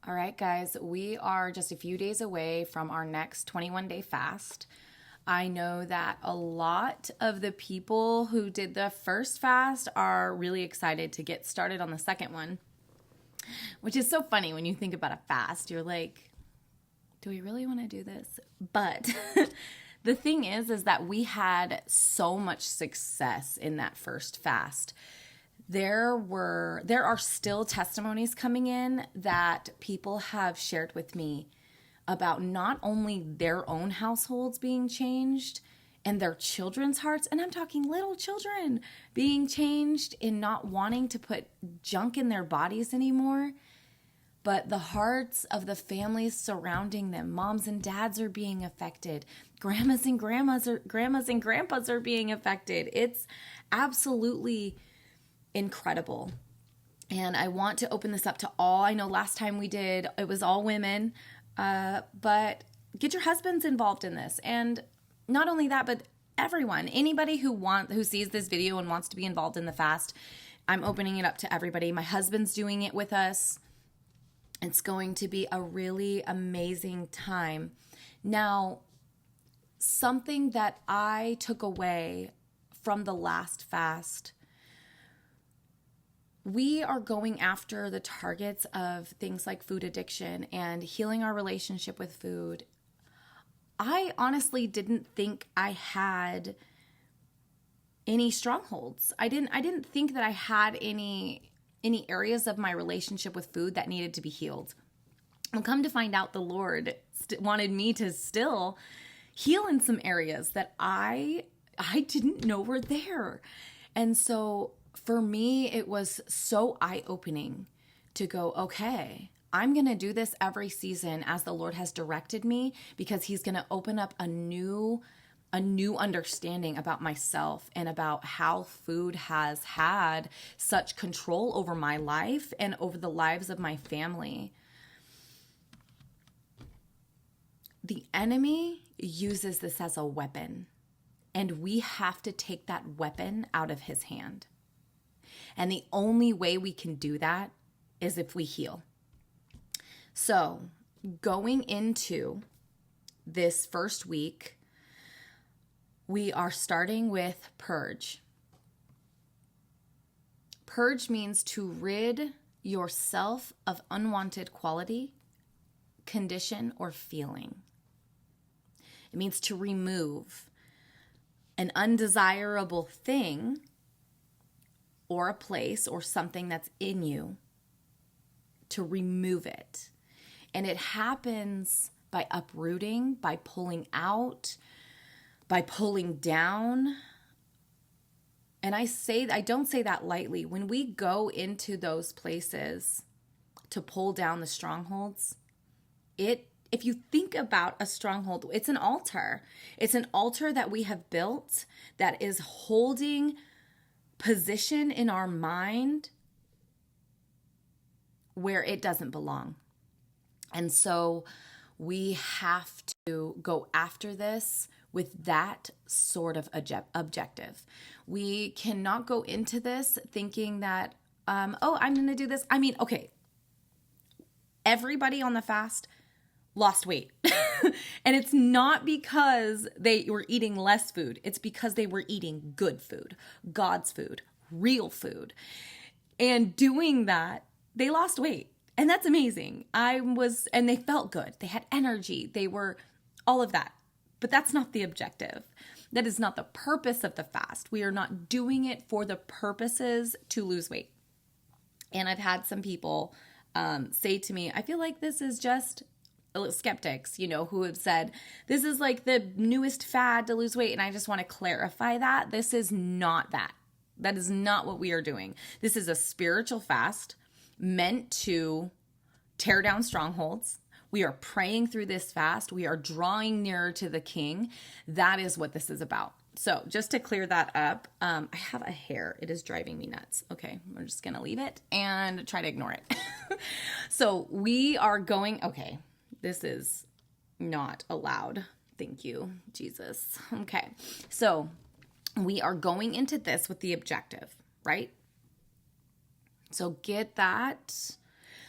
All right, guys, we are just a few days away from our next 21-day fast. I know that a lot of the people who did the first fast are really excited to get started on the second one, which is so funny when you think about a fast. You're like, do we really want to do this? But the thing is that we had so much success in that first fast. There are still testimonies coming in that people have shared with me about not only their own households being changed and their children's hearts, and I'm talking little children being changed in not wanting to put junk in their bodies anymore, but the hearts of the families surrounding them. Moms and dads are being affected. Grandmas and grandpas are being affected. It's absolutely incredible. And I want to open this up to all. I know last time we did, it was all women, but get your husbands involved in this. And not only that, but everyone, anybody who sees this video and wants to be involved in the fast, I'm opening it up to everybody. My husband's doing it with us. It's going to be a really amazing time. Now, something that I took away from the last fast, we are going after the targets of things like food addiction and healing our relationship with food. I honestly didn't think I had any strongholds. I didn't think that I had any areas of my relationship with food that needed to be healed. And come to find out, the Lord wanted me to still heal in some areas that I didn't know were there. And so for me, it was so eye-opening to go, okay, I'm going to do this every season as the Lord has directed me, because he's going to open up a new understanding about myself and about how food has had such control over my life and over the lives of my family. The enemy uses this as a weapon, and we have to take that weapon out of his hand. And the only way we can do that is if we heal. So, going into this first week, we are starting with purge. Purge means to rid yourself of unwanted quality, condition, or feeling. It means to remove an undesirable thing or a place or something that's in you, to remove it. And it happens by uprooting, by pulling out, by pulling down. And I don't say that lightly. When we go into those places to pull down the strongholds, if you think about a stronghold, it's an altar. It's an altar that we have built that is holding position in our mind where it doesn't belong. And so we have to go after this with that sort of objective. We cannot go into this thinking that, I'm going to do this. I mean, okay, everybody on the fast lost weight. And it's not because they were eating less food. It's because they were eating good food, God's food, real food. And doing that, they lost weight. And that's amazing. And they felt good. They had energy. They were all of that. But that's not the objective. That is not the purpose of the fast. We are not doing it for the purposes to lose weight. And I've had some people say to me, I feel like this is just skeptics, who have said, this is like the newest fad to lose weight. And I just want to clarify that. This is not that. That is not what we are doing. This is a spiritual fast meant to tear down strongholds. We are praying through this fast. We are drawing nearer to the King. That is what this is about. So just to clear that up, I have a hair. It is driving me nuts. Okay, we're just going to leave it and try to ignore it. So we are going, okay, this is not allowed. Thank you, Jesus. Okay, so we are going into this with the objective, right? So get that.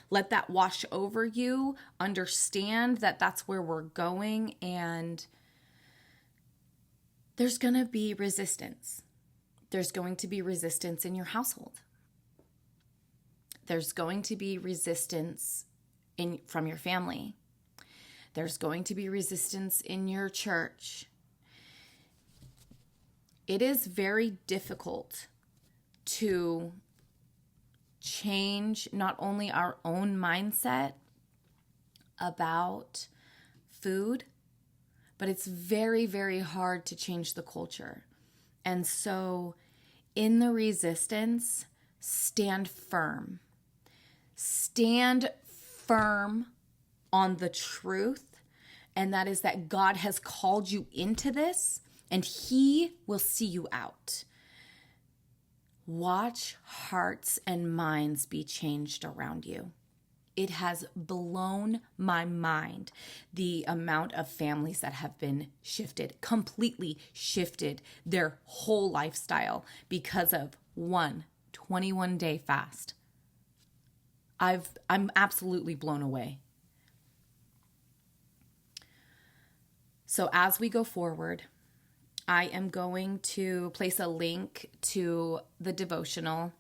Let that wash over you. Understand that that's where we're going, and there's going to be resistance. There's going to be resistance in your household. There's going to be resistance from your family. There's going to be resistance in your church. It is very difficult to change not only our own mindset about food, but it's very, very hard to change the culture. And so in the resistance, stand firm. Stand firm on the truth, and that is that God has called you into this, and He will see you out. Watch hearts and minds be changed around you. It has blown my mind, the amount of families that have been shifted, completely shifted their whole lifestyle because of one 21-day fast. I'm absolutely blown away. So as we go forward, I am going to place a link to the devotional.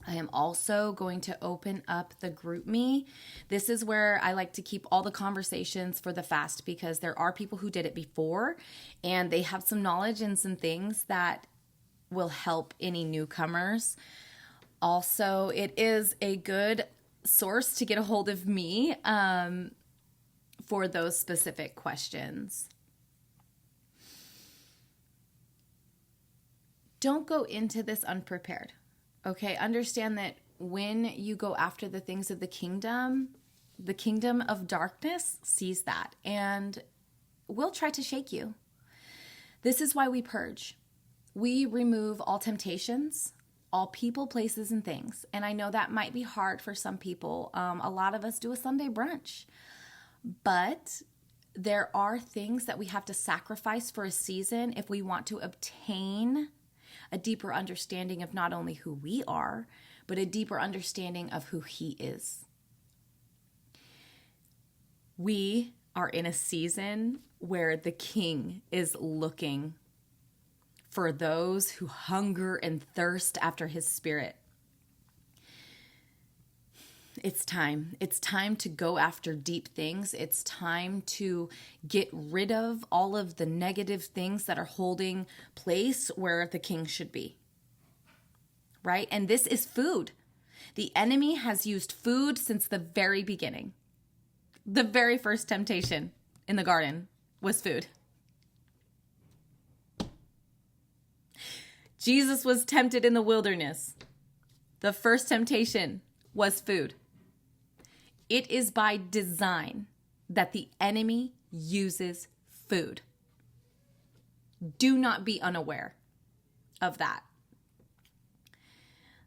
I am also going to open up the group me. This is where I like to keep all the conversations for the fast, because there are people who did it before and they have some knowledge and some things that will help any newcomers. Also, it is a good source to get a hold of me for those specific questions. Don't go into this unprepared. Okay, understand that when you go after the things of the kingdom of darkness sees that and will try to shake you. This is why we purge. We remove all temptations, all people, places, and things. And I know that might be hard for some people. A lot of us do a Sunday brunch. But there are things that we have to sacrifice for a season if we want to obtain a deeper understanding of not only who we are, but a deeper understanding of who He is. We are in a season where the King is looking for those who hunger and thirst after His Spirit. It's time. It's time to go after deep things. It's time to get rid of all of the negative things that are holding place where the King should be. Right? And this is food. The enemy has used food since the very beginning. The very first temptation in the garden was food. Jesus was tempted in the wilderness. The first temptation was food. It is by design that the enemy uses food. Do not be unaware of that.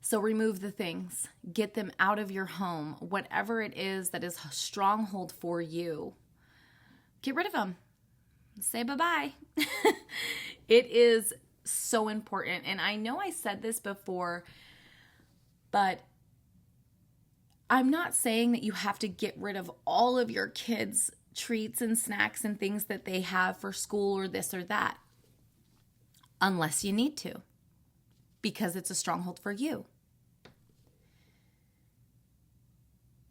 So remove the things. Get them out of your home. Whatever it is that is a stronghold for you, get rid of them. Say bye-bye. It is so important. And I know I said this before, but I'm not saying that you have to get rid of all of your kids' treats and snacks and things that they have for school or this or that, unless you need to, because it's a stronghold for you.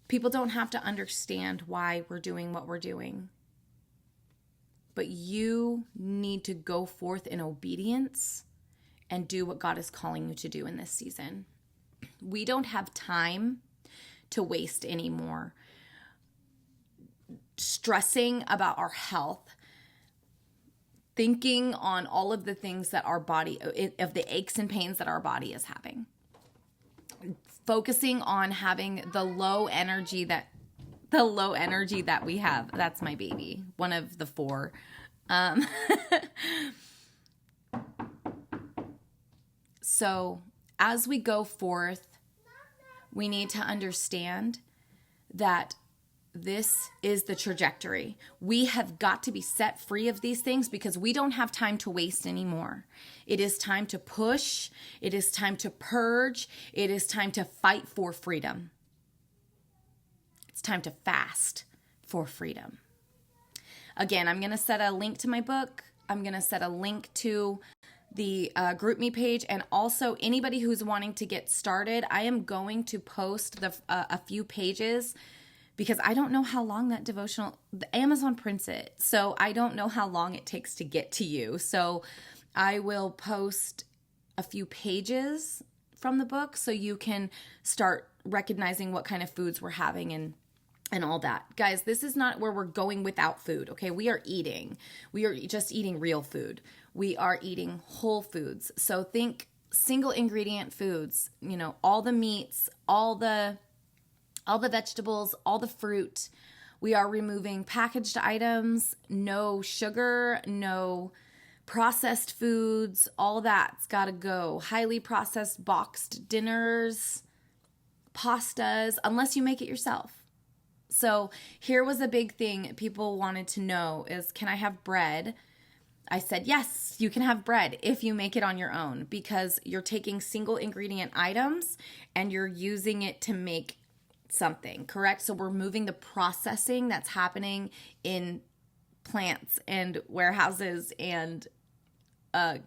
People don't have to understand why we're doing what we're doing, but you need to go forth in obedience and do what God is calling you to do in this season. We don't have time to waste anymore stressing about our health, thinking on all of the things that our body, of the aches and pains that our body is having, focusing on having the low energy that we have. That's my baby, one of the 4. So as we go forth, we need to understand that this is the trajectory. We have got to be set free of these things because we don't have time to waste anymore. It is time to push. It is time to purge. It is time to fight for freedom. time to fast for freedom. Again, I'm going to set a link to my book. I'm going to set a link to the GroupMe page, and also anybody who's wanting to get started, I am going to post a few pages because I don't know how long that devotional, Amazon prints it, so I don't know how long it takes to get to you. So I will post a few pages from the book so you can start recognizing what kind of foods we're having and all that. Guys, this is not where we're going without food, okay? We are eating. We are just eating real food. We are eating whole foods. So think single ingredient foods, all the meats, all the vegetables, all the fruit. We are removing packaged items, no sugar, no processed foods, all that's got to go. Highly processed boxed dinners, pastas, unless you make it yourself. So here was a big thing people wanted to know is, can I have bread? I said, yes, you can have bread if you make it on your own, because you're taking single ingredient items and you're using it to make something, correct? So we're moving the processing that's happening in plants and warehouses and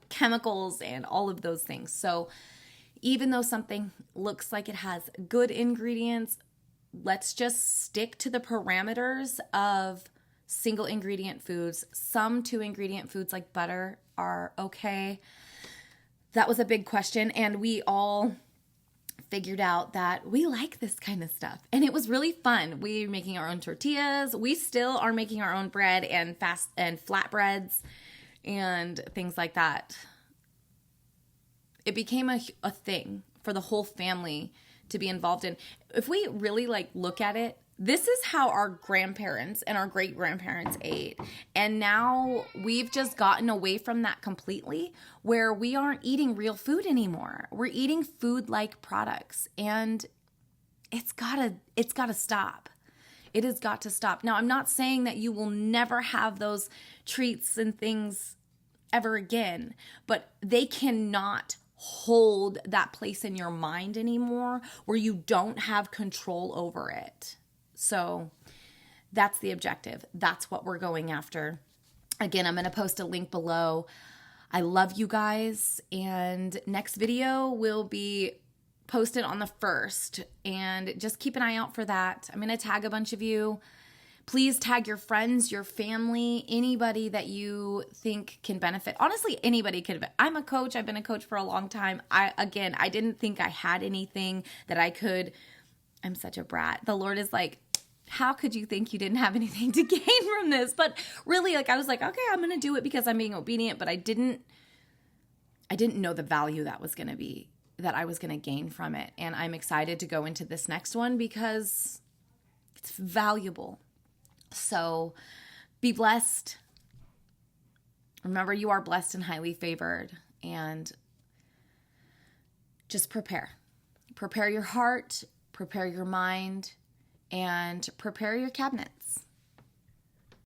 chemicals and all of those things. So even though something looks like it has good ingredients, let's just stick to the parameters of single ingredient foods. Some 2 ingredient foods like butter are okay. That was a big question, and we all figured out that we like this kind of stuff, and it was really fun. We're making our own tortillas. We still are making our own bread and flatbreads and things like that. It became a thing for the whole family to be involved in. If we really look at it, this is how our grandparents and our great grandparents ate. And now we've just gotten away from that completely, where we aren't eating real food anymore. We're eating food-like products, and it's gotta stop. It has got to stop. Now, I'm not saying that you will never have those treats and things ever again, but they cannot hold that place in your mind anymore where you don't have control over it. So that's the objective. That's what we're going after. Again, I'm going to post a link below. I love you guys, and next video will be posted on the 1st, and just keep an eye out for that. I'm going to tag a bunch of you. Please tag your friends, your family, anybody that you think can benefit. Honestly, anybody could. I'm a coach. I've been a coach for a long time. I didn't think I had anything that I could. I'm such a brat. The Lord is like, how could you think you didn't have anything to gain from this? But really, I was like, okay, I'm going to do it because I'm being obedient, but I didn't know the value that I was going to gain from it. And I'm excited to go into this next one because it's valuable. So be blessed. Remember, you are blessed and highly favored, and just prepare. Prepare your heart, prepare your mind, and prepare your cabinet.